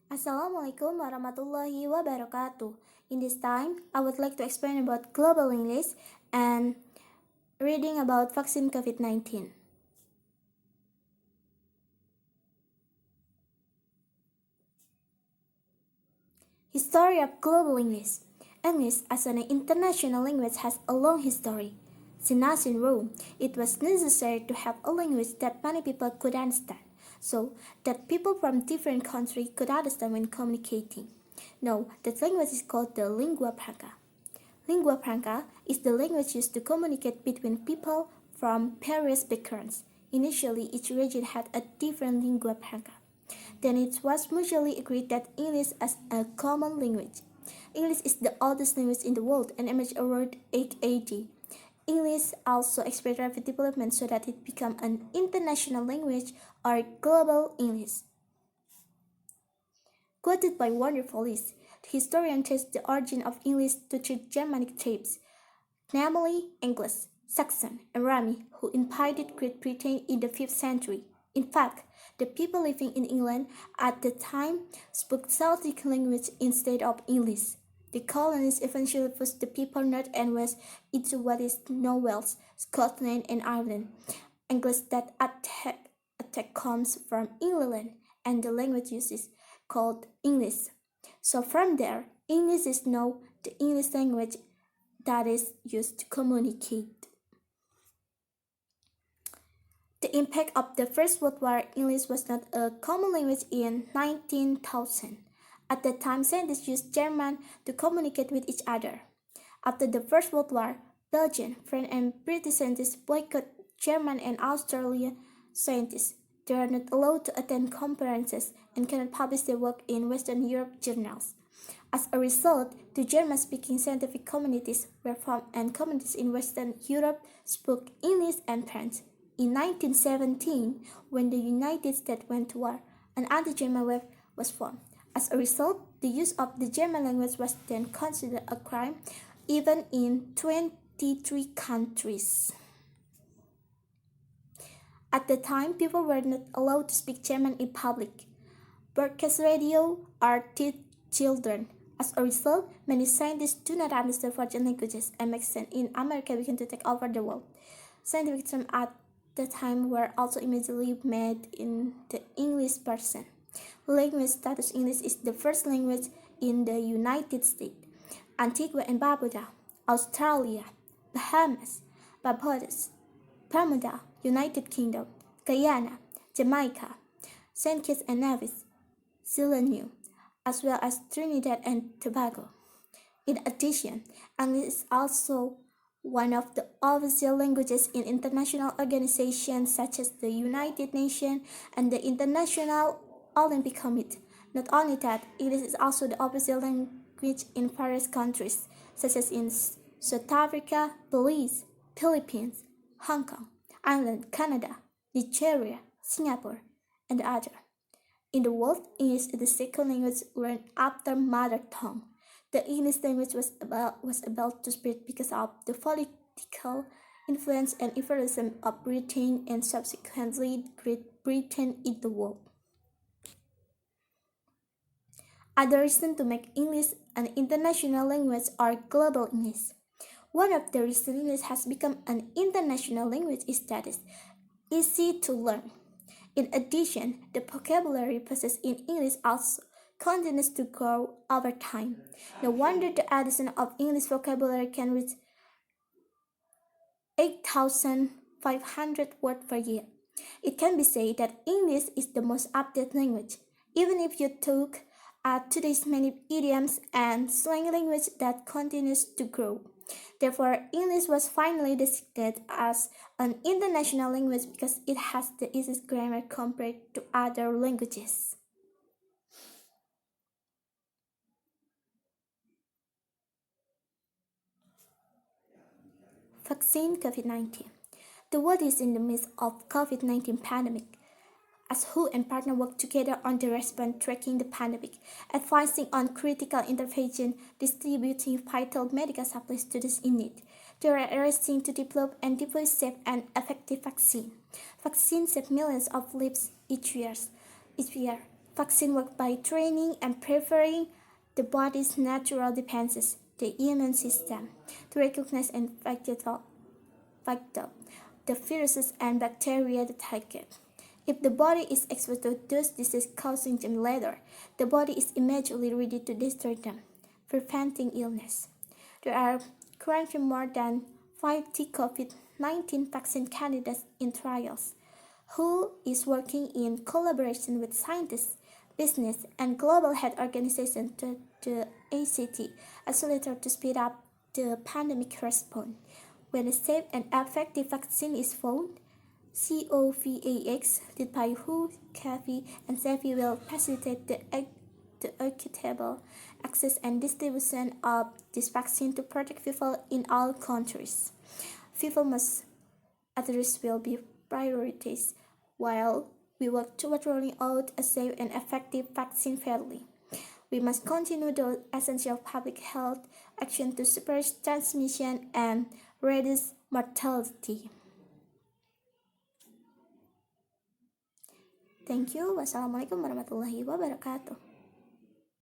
Assalamualaikum warahmatullahi wabarakatuh. In this time, I would like to explain about global English and reading about vaccine COVID-19. History of global English. English as an international language has a long history. Since ancient Rome, it was necessary to have a language that many people could understand, so that people from different countries could understand when communicating. Now, that language is called the lingua franca. Lingua franca is the language used to communicate between people from various backgrounds. Initially, each region had a different lingua franca. Then it was mutually agreed that English as a common language. English is the oldest language in the world and emerged around 8 AD. English also experienced rapid development so that it became an international language or global English. Quoted by Warner Follis, the historian traced the origin of English to three Germanic tribes, namely English, Saxon, and Rami, who invaded Great Britain in the 5th century. In fact, the people living in England at the time spoke Celtic language instead of English. The colonists eventually pushed the people north and west into what is now Wales, Scotland, and Ireland. English that attack comes from England, and the language used is called English. So from there, English is now the English language that is used to communicate. The impact of the First World War. English was not a common language in 19,000. At that time, scientists used German to communicate with each other. After the First World War, Belgian, French, and British scientists boycotted German and Australian scientists. They are not allowed to attend conferences and cannot publish their work in Western Europe journals. As a result, the German-speaking scientific communities were formed and communities in Western Europe spoke English and French. In 1917, when the United States went to war, an anti-German wave was formed. As a result, the use of the German language was then considered a crime, even in 23 countries. At the time, people were not allowed to speak German in public. Broadcast radio or teach children. As a result, many scientists do not understand foreign languages and make sense in America began to take over the world. Scientific terms at the time were also immediately made in the English version. Language status. English is the first language in the United States, Antigua and Barbuda, Australia, Bahamas, Barbados, Bermuda, United Kingdom, Guyana, Jamaica, St. Kitts and Nevis, Sila, as well as Trinidad and Tobago. In addition, English is also one of the official languages in international organizations such as the United Nations and the International Olympic Committee. Not only that, English is also the official language in various countries, such as in South Africa, Belize, Philippines, Hong Kong, Ireland, Canada, Nigeria, Singapore, and others. In the world, English is the second language learned after mother tongue. The English language was about to spread because of the political influence and imperialism of Britain and subsequently Great Britain in the world. Other reasons to make English an international language are global English. One of the reasons English has become an international language is that it's easy to learn. In addition, the vocabulary possessed in English also continues to grow over time. No wonder the addition of English vocabulary can reach 8,500 words per year. It can be said that English is the most updated language, even if you took today's many idioms and slang language that continues to grow. Therefore, English was finally designated as an international language because it has the easiest grammar compared to other languages. Vaccine COVID-19. The world is in the midst of COVID-19 pandemic. As WHO and partner work together on the response tracking the pandemic, advising on critical intervention, distributing vital medical supplies to those in need. They are racing to develop and deploy safe and effective vaccine. Vaccines save millions of lives each year. Vaccine work by training and preparing the body's natural defenses, the immune system, to recognize and fight the viruses and bacteria that attack it. If the body is exposed to those disease-causing germs later, the body is immediately ready to destroy them, preventing illness. There are currently more than 50 COVID-19 vaccine candidates in trials. WHO is working in collaboration with scientists, business, and global health organizations to the ACT accelerator to speed up the pandemic response. When a safe and effective vaccine is found, COVAX, led by WHO, Gavi, and Gavi will facilitate the equitable access and distribution of this vaccine to protect people in all countries. People most at risk will be prioritized while we work toward rolling out a safe and effective vaccine fairly. We must continue the essential public health action to suppress transmission and reduce mortality. Thank you. Wassalamualaikum warahmatullahi wabarakatuh.